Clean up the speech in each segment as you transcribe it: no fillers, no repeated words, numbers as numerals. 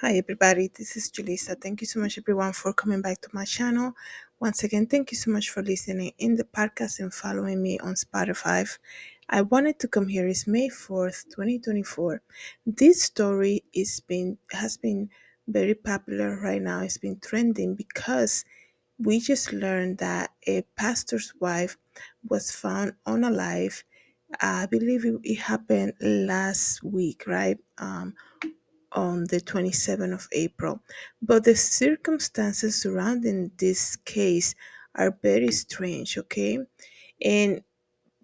Hi everybody, this is Julissa. Thank you so much everyone for coming back to my channel. Once again, thank you so much for listening in the podcast and following me on Spotify. I wanted to come here. It's May 4th, 2024. This story has been very popular right now. It's been trending because we just learned that a pastor's wife was found unalive. I believe it happened last week, right? On the 27th of April. But the circumstances surrounding this case are very strange, okay? And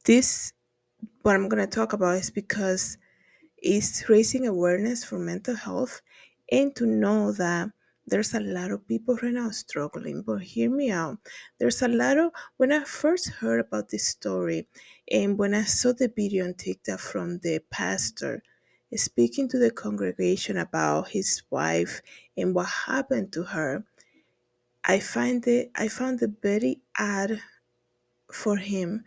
this, what I'm going to talk about, is because it's raising awareness for mental health and to know that there's a lot of people right now struggling. But hear me out. There's a lot of, when I first heard about this story and when I saw the video on TikTok from the pastor speaking to the congregation about his wife and what happened to her, I found it very odd for him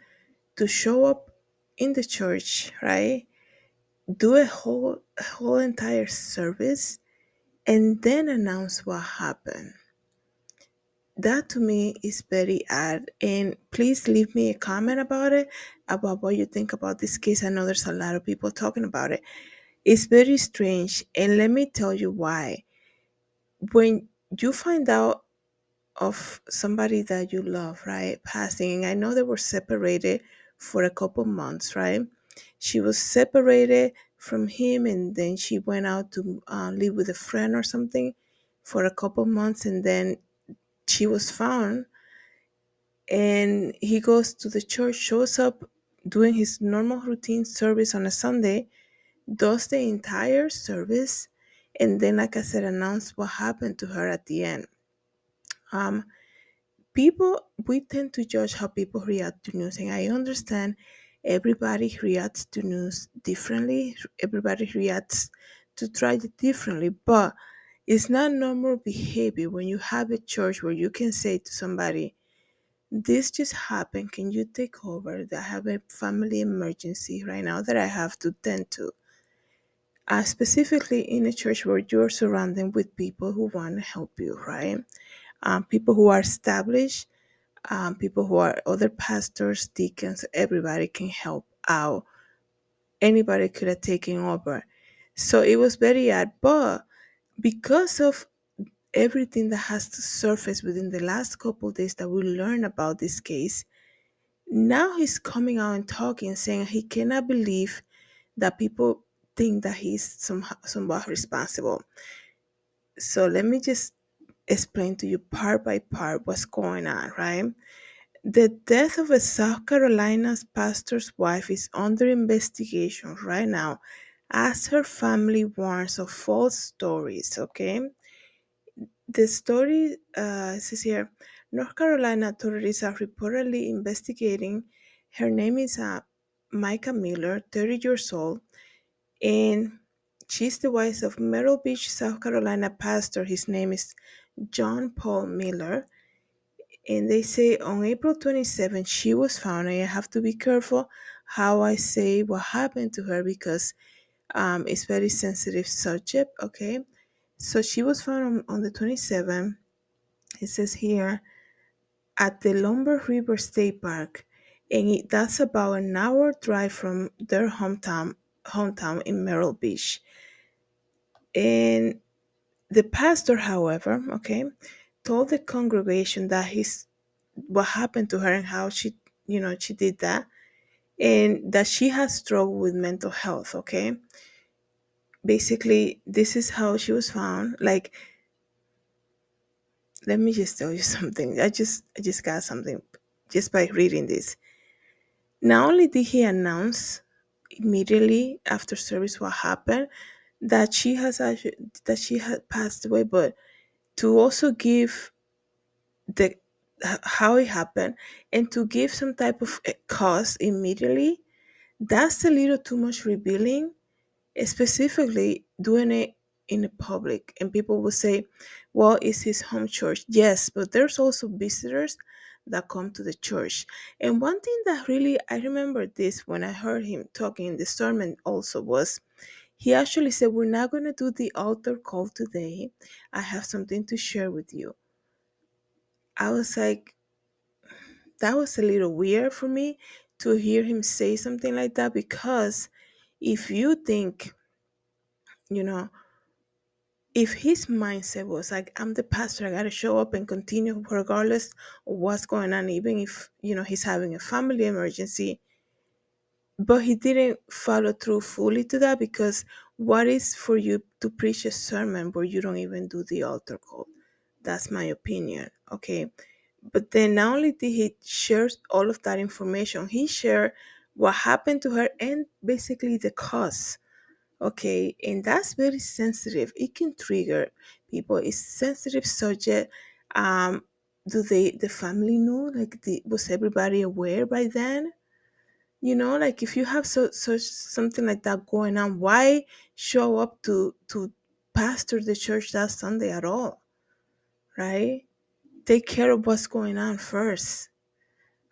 to show up in the church, right? Do a whole entire service and then announce what happened. That to me is very odd. And please leave me a comment about it, about what you think about this case. I know there's a lot of people talking about it. It's very strange. And let me tell you why. When you find out of somebody that you love, right, passing, I know they were separated for a couple months, right? She was separated from him and then she went out to live with a friend or something for a couple months, and then she was found, and he goes to the church, shows up doing his normal routine service on a Sunday, does the entire service, and then, like I said, announce what happened to her at the end. um People, we tend to judge how people react to news, and I understand everybody reacts to news differently. Everybody reacts to try it differently, but it's not normal behavior when you have a church where you can say to somebody, this just happened, can you take over? I have a family emergency right now that I have to tend to. Specifically in a church where you're surrounded with people who want to help you, right? People who are established, people who are other pastors, deacons, everybody can help out. Anybody could have taken over. So it was very odd. But because of everything that has to surface within the last couple of days that we learned about this case, now he's coming out and talking, saying he cannot believe that people think that he's somewhat responsible. So let me just explain to you part by part what's going on, right? The death of a South Carolina's pastor's wife is under investigation right now as her family warns of false stories, okay? The story says here, North Carolina authorities are reportedly investigating. Her name is Mica Miller, 30 years old, and she's the wife of Myrtle Beach, South Carolina pastor. His name is John Paul Miller. And they say on April 27th, she was found. And I have to be careful how I say what happened to her because it's very sensitive subject, okay? So she was found on the 27th. It says here at the Lumber River State Park, and that's about an hour drive from their hometown in Merrill Beach. And the pastor, however, okay, told the congregation that his what happened to her and how she did that, and that she has struggled with mental health, okay? Basically, this is how she was found. Like, let me just tell you something. I just got something just by reading this. Not only did he announce immediately after service what happened, that she had passed away, but to also give the how it happened and to give some type of cause immediately, that's a little too much revealing, specifically doing it in the public. And people will say, well, it's his home church. Yes, but there's also visitors that come to the church. And one thing that really, I remember this when I heard him talking in the sermon also, was He actually said, "We're not going to do the altar call today. I have something to share with you." I was like, that was a little weird for me to hear him say something like that, because if you think, you know, if his mindset was like, I'm the pastor, I got to show up and continue regardless of what's going on, even if, he's having a family emergency. But he didn't follow through fully to that, because what is for you to preach a sermon where you don't even do the altar call? That's my opinion. Okay. But then not only did he share all of that information, he shared what happened to her and basically the cause. Okay, and that's very sensitive. It can trigger people. It's sensitive subject. Um, do the family know? Like, was everybody aware by then? Like, if you have such something like that going on, why show up to pastor the church that Sunday at all? Right? Take care of what's going on first.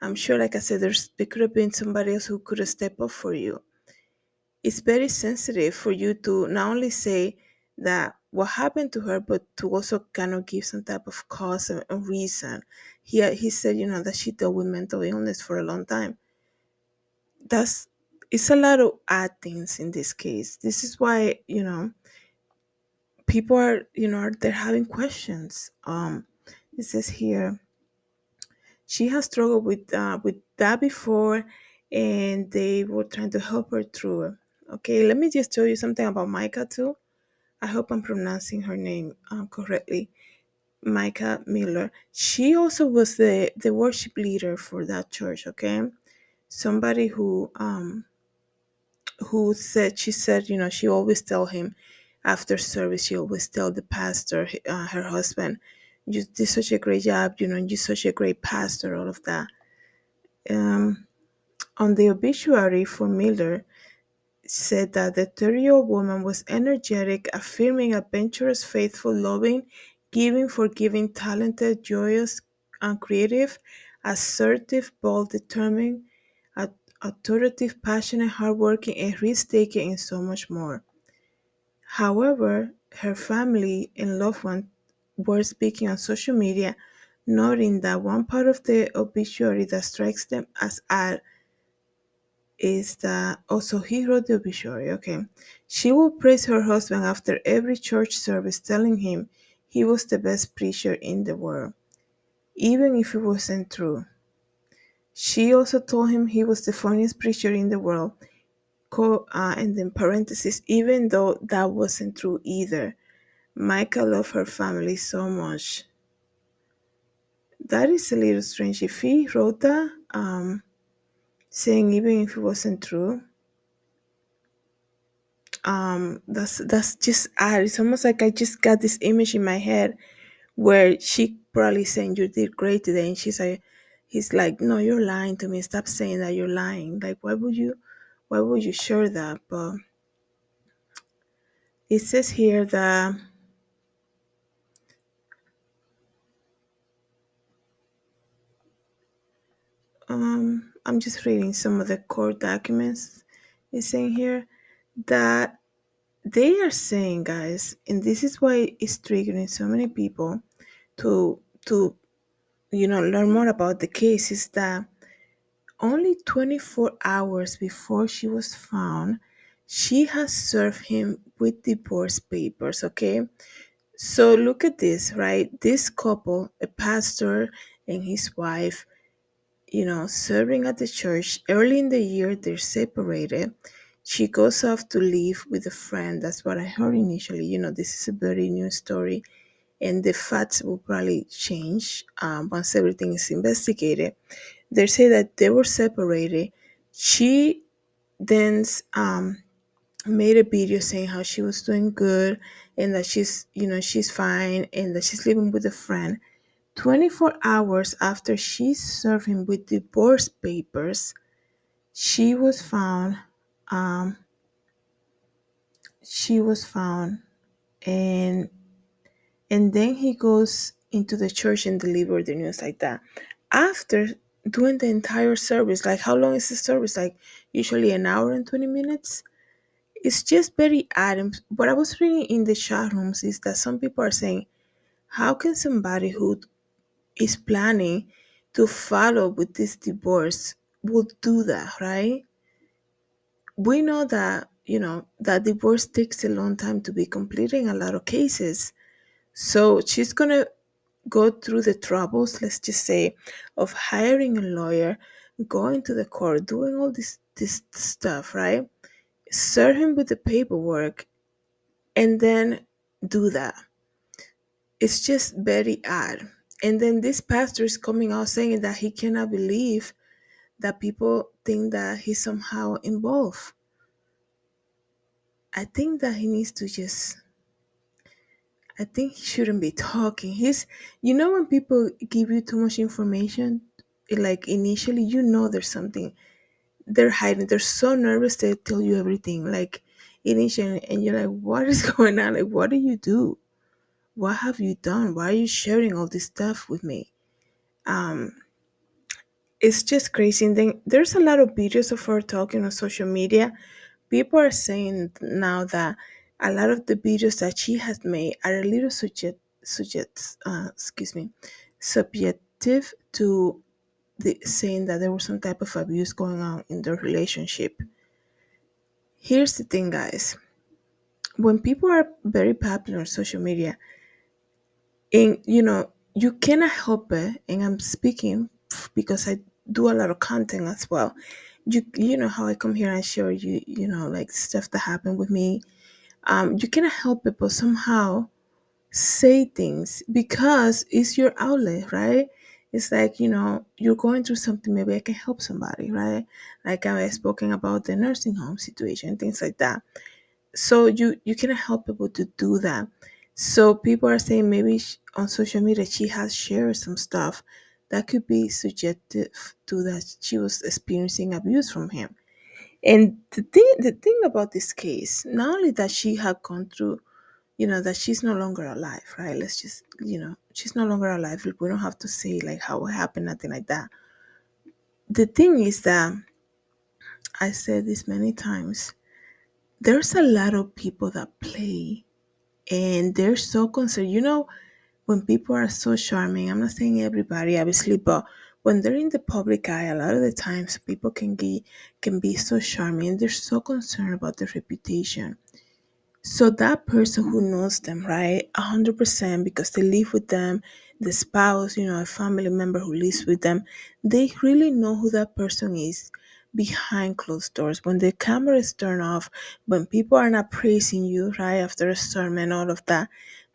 I'm sure, like I said, there could have been somebody else who could have stepped up for you. It's very sensitive for you to not only say that what happened to her, but to also kind of give some type of cause and reason. He said, that she dealt with mental illness for a long time. That's It's a lot of odd things in this case. This is why, people are, they're having questions. It says here, she has struggled with that before, and they were trying to help her through it. Okay, let me just tell you something about Mica too. I hope I'm pronouncing her name correctly. Mica Miller. She also was the worship leader for that church. Okay, somebody who said, she said, she always tell him after service, she always tell the pastor, her husband, "You did such a great job. You're such a great pastor." All of that. Um, on the obituary for Miller, said that the 30-year-old woman was energetic, affirming, adventurous, faithful, loving, giving, forgiving, talented, joyous, and creative, assertive, bold, determined, authoritative, passionate, hardworking, and risk-taking, and so much more. However, her family and loved ones were speaking on social media, noting that one part of the obituary that strikes them as odd is that also he wrote the obituary. Okay. She will praise her husband after every church service, telling him he was the best preacher in the world, even if it wasn't true. She also told him he was the funniest preacher in the world, and then parentheses, even though that wasn't true either. Micah loved her family so much. That is a little strange. If he wrote that, saying even if it wasn't true, that's just odd. It's almost like I just got this image in my head where she probably saying you did great today, and he's like, no, you're lying to me. Stop saying that you're lying. Like, why would you share that? But it says here that I'm just reading some of the court documents. It's saying here that they are saying, guys, and this is why it's triggering so many people to learn more about the case, is that only 24 hours before she was found, she has served him with divorce papers. Okay, so look at this, right? This couple, a pastor and his wife, serving at the church. Early in the year, they're separated. She goes off to live with a friend. That's what I heard initially. This is a very new story, and the facts will probably change once everything is investigated. They say that they were separated. She then made a video saying how she was doing good, and that she's fine, and that she's living with a friend. 24 hours after she served him with divorce papers, she was found. Um, she was found, and then he goes into the church and delivered the news like that. After doing the entire service, like how long is the service? Like usually an hour and 20 minutes. It's just very odd. And what I was reading in the chat rooms is that some people are saying, how can somebody who is planning to follow with this divorce would do that, right? We know that, that divorce takes a long time to be completed in a lot of cases. So she's going to go through the troubles, let's just say, of hiring a lawyer, going to the court, doing all this stuff, right? Serve him with the paperwork and then do that. It's just very odd. And then this pastor is coming out saying that he cannot believe that people think that he's somehow involved. I think that he needs to just, I think he shouldn't be talking. When people give you too much information, like initially, there's something they're hiding. They're so nervous they tell you everything, like initially, and you're like, what is going on? Like, what do you do? What have you done? Why are you sharing all this stuff with me? Um, it's just crazy. And then there's a lot of videos of her talking on social media. People are saying now that a lot of the videos that she has made are a little excuse me, subjective to the saying that there was some type of abuse going on in their relationship. Here's the thing, guys. When people are very popular on social media, and you cannot help it, and I'm speaking because I do a lot of content as well. You know how I come here and share like stuff that happened with me. You cannot help it but somehow say things because it's your outlet, right? It's like, you're going through something, maybe I can help somebody, right? Like I was spoken about the nursing home situation, things like that. So you cannot help people to do that. So people are saying maybe on social media she has shared some stuff that could be subjective to that she was experiencing abuse from him. And the thing about this case, not only that she had gone through, that she's no longer alive, right? Let's just, she's no longer alive. We don't have to say like how it happened, nothing like that. The thing is that I said this many times, there's a lot of people that play and they're so concerned. When people are so charming, I'm not saying everybody, obviously, but when they're in the public eye, a lot of the times people can be so charming. They're so concerned about their reputation. So that person who knows them, right, 100% because they live with them, the spouse, a family member who lives with them, they really know who that person is behind closed doors. When the camera is turned off, when people are not praising you, right, after a sermon, all of that,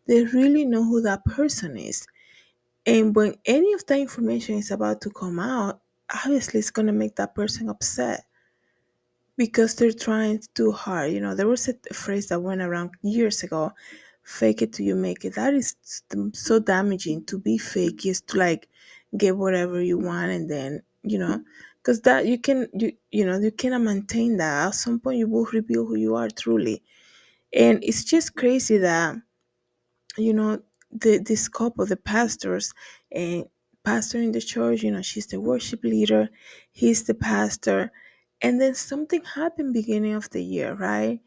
they really know who that person is. And when any of that information is about to come out, obviously it's going to make that person upset because they're trying too hard. There was a phrase that went around years ago, fake it till you make it. That is so damaging. To be fake is to like get whatever you want and then, because that you cannot maintain that. At some point you will reveal who you are truly. And it's just crazy that you know this couple, the pastors, and pastor in the church, she's the worship leader, he's the pastor, and then something happened beginning of the year, right,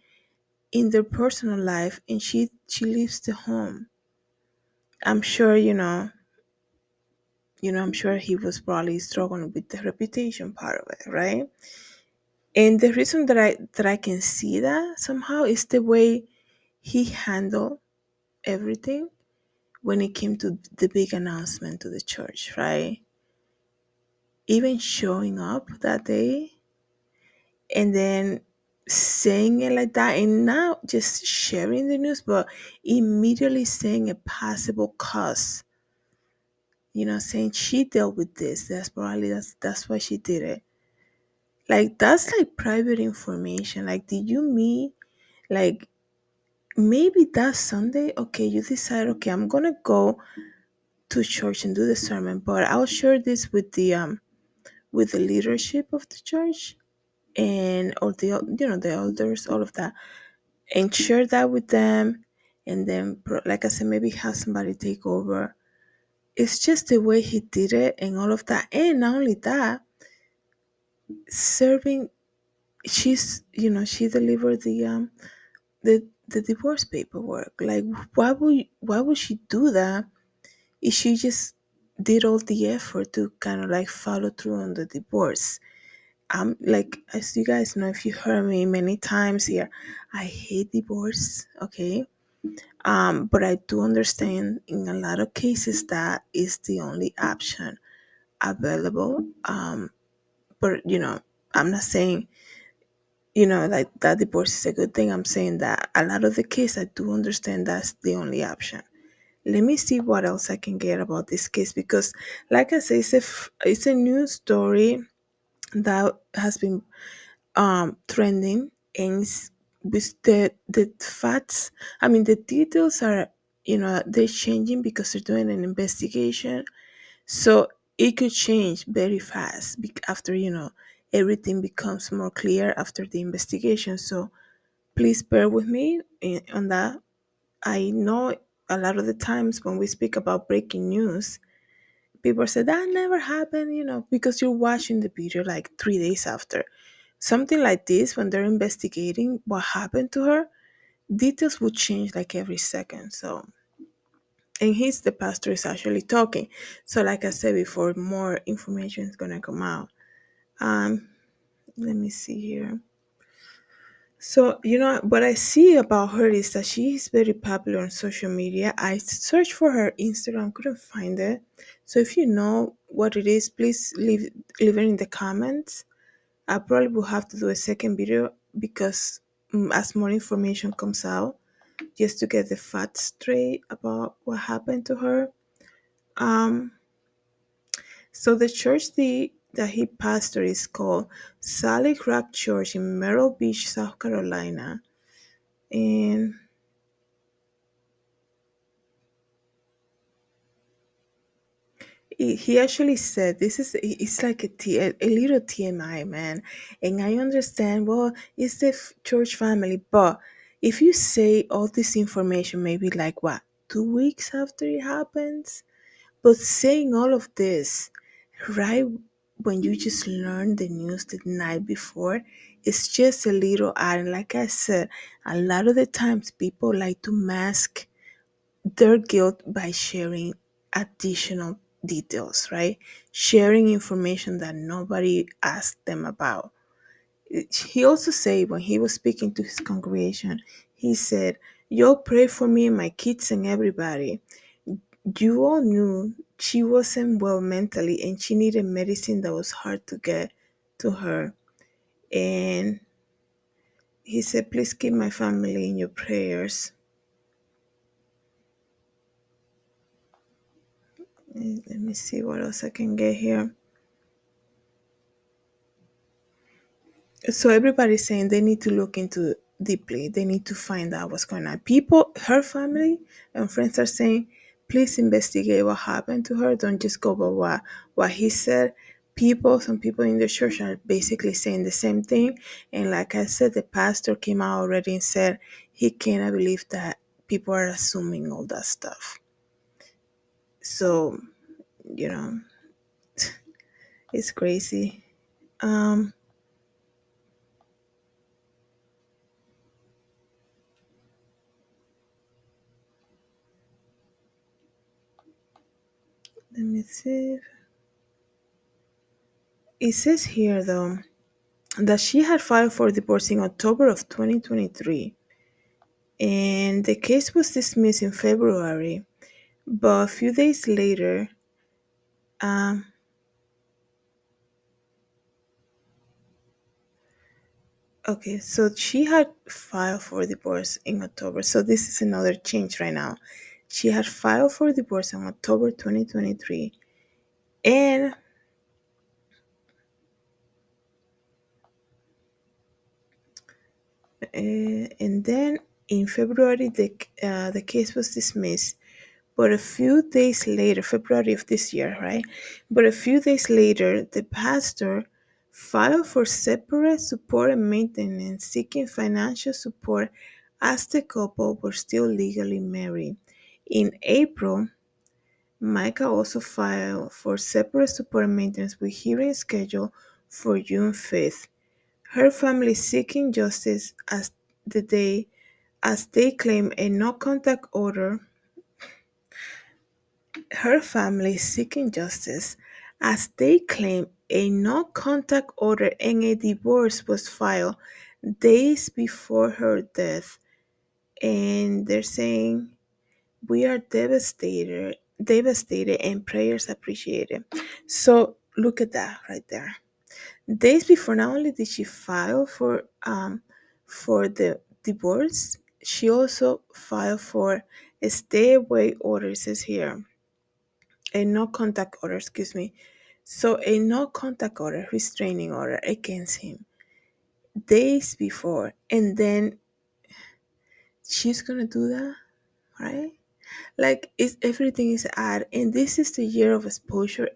in their personal life, and she leaves the home. I'm sure I'm sure he was probably struggling with the reputation part of it, right? And the reason that I can see that somehow is the way he handled everything when it came to the big announcement to the church, right? Even showing up that day and then saying it like that, and not just sharing the news, but immediately saying a possible cause, saying she dealt with this. That's why she did it. Like that's like private information. Like, did you meet, like, maybe that Sunday, okay, you decide, okay, I'm gonna go to church and do the sermon, but I'll share this with the leadership of the church and all the elders, all of that, and share that with them. And then, like I said, maybe have somebody take over. It's just the way he did it and all of that. And not only that, serving she delivered the divorce paperwork. Like, why would she do that if she just did all the effort to kind of like follow through on the divorce? Like, as you guys know, if you heard me many times here, I hate divorce. Okay. But I do understand in a lot of cases that is the only option available. But I'm not saying like that divorce is a good thing. I'm saying that a lot of the case I do understand that's the only option. Let me see what else I can get about this case, because like I say, it's a news story that has been trending, and with the facts, I mean the details are, they're changing because they're doing an investigation. So it could change very fast after everything becomes more clear after the investigation. So please bear with me on that. I know a lot of the times when we speak about breaking news, people say that never happened, because you're watching the video like 3 days after. Something like this, when they're investigating what happened to her, details would change like every second. So, and he's the pastor is actually talking. So, like I said before, more information is gonna come out. Um, Let me see here. So, what I see about her is that she is very popular on social media. I searched for her Instagram, couldn't find it. So, if you know what it is, please leave it in the comments. I probably will have to do a second video because as more information comes out, just to get the facts straight about what happened to her. Um, so the church that he pastored is called Sally Crack Church in Myrtle Beach, South Carolina. And he actually said this is it's like a little TMI, man. And I understand, well, it's the church family, but if you say all this information maybe like what, 2 weeks after it happens, but saying all of this right when you just learn the news the night before, it's just a little odd. And like I said, a lot of the times people like to mask their guilt by sharing additional details, right? Sharing information that nobody asked them about. He also said when he was speaking to his congregation, he said, "Y'all pray for me and my kids and everybody. You all knew she wasn't well mentally and she needed medicine that was hard to get to her." And he said, "Please keep my family in your prayers." Let me see what else I can get here. So everybody's saying they need to look into deeply. They need to find out what's going on. People, her family and friends are saying, please investigate what happened to her. Don't just go by what he said. Some people in the church are basically saying the same thing. And like I said, the pastor came out already and said he cannot believe that people are assuming all that stuff. So, you know, it's crazy. Um, Let me see. It says here though that she had filed for divorce in October of 2023, and the case was dismissed in February. But a few days later, um, okay, so she had filed for divorce in October. So this is another change right now. She had filed for divorce in October 2023, and then in February the case was dismissed. But a few days later, February of this year, right? But a few days later, the pastor filed for separate support and maintenance, seeking financial support as the couple were still legally married. In April, Micah also filed for separate support and maintenance with hearing scheduled for June 5th. Her family seeking justice the day as they claim a no contact order. Her family seeking justice as they claim a no contact order and a divorce was filed days before her death. And they're saying we are devastated and prayers appreciated. So look at that right there. Days before, not only did she file for the divorce, she also filed for a stay away order. It says here a no contact order. Excuse me. So a no contact order, restraining order against him days before, and then she's gonna do that, right? Like it's everything is ad, and this is the year of exposure.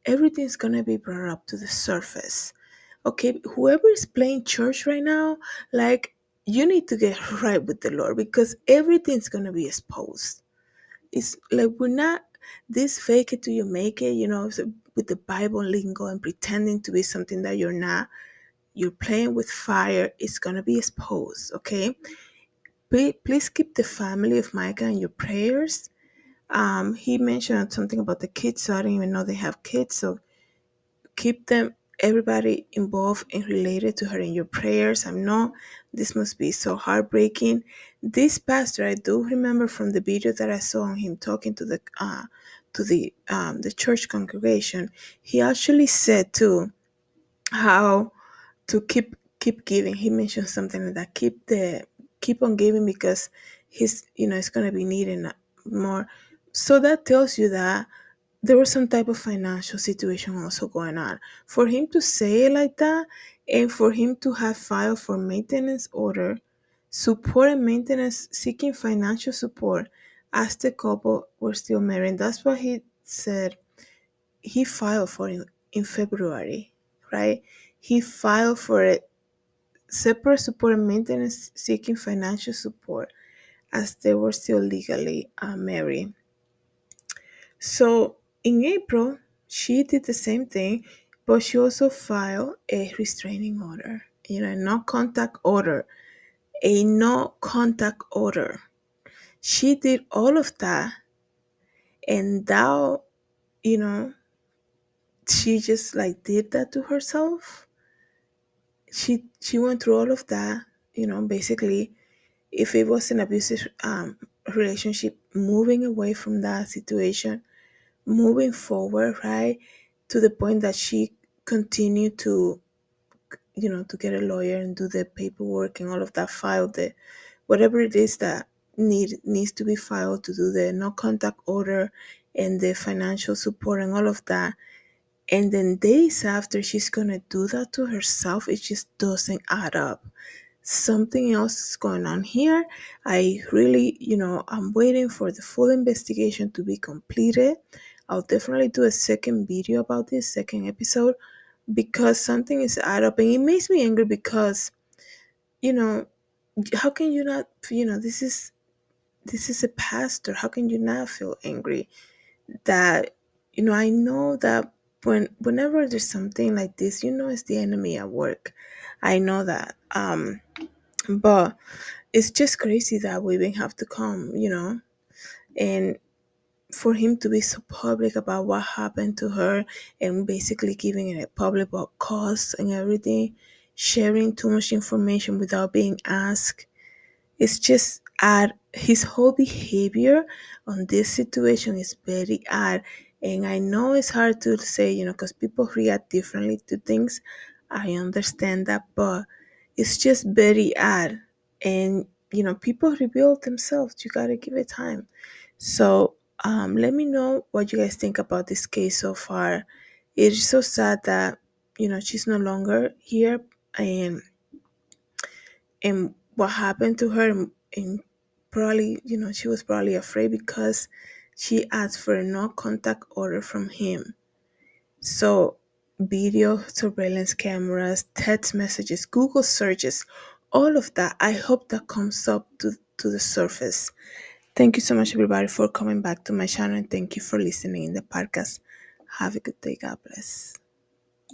Everything's gonna be brought up to the surface. Okay, whoever is playing church right now, like you need to get right with the Lord because everything's gonna be exposed. It's like we're not this fake it till you make it, so with the Bible lingo and pretending to be something that you're not. You're playing with fire. It's gonna be exposed. Okay, please keep the family of Micah in your prayers. He mentioned something about the kids, so I don't even know they have kids. So keep them, everybody involved and related to her in your prayers. I know this must be so heartbreaking. This pastor, I do remember from the video that I saw on him talking to the church congregation. He actually said too how to keep giving. He mentioned something like that. Keep on giving because he's it's gonna be needing more. So that tells you that there was some type of financial situation also going on. For him to say it like that, and for him to have filed for maintenance order, support and maintenance, seeking financial support as the couple were still married. That's what he said he filed for in February, right? He filed for it separate support and maintenance seeking financial support as they were still legally married. So in April, she did the same thing, but she also filed a restraining order, a no contact order, a no contact order. She did all of that, and now, you know, she just like did that to herself. She went through all of that, basically. If it was an abusive relationship, moving away from that situation, moving forward, right, to the point that she continued to get a lawyer and do the paperwork and all of that, file the whatever it is that needs to be filed to do the no contact order and the financial support and all of that. And then days after she's gonna do that to herself, it just doesn't add up. Something else is going on here. I really, I'm waiting for the full investigation to be completed. I'll definitely do a second video about this, second episode, because something is add up and it makes me angry because, you know, how can you not, this is a pastor. How can you not feel angry that, I know that whenever there's something like this, it's the enemy at work. I know that. But it's just crazy that we even have to come, and for him to be so public about what happened to her and basically giving it a public about cause and everything, sharing too much information without being asked. It's just odd. His whole behavior on this situation is very odd. And I know it's hard to say, because people react differently to things. I understand that, but it's just very odd. And, people rebuild themselves. You got to give it time. So let me know what you guys think about this case so far. It's so sad that, she's no longer here. And what happened to her, and probably she was probably afraid because she asked for a no contact order from him. So video surveillance cameras, text messages, Google searches, all of that, I hope that comes up to the surface. Thank you so much, everybody, for coming back to my channel, and thank you for listening in the podcast. Have a good day. God bless.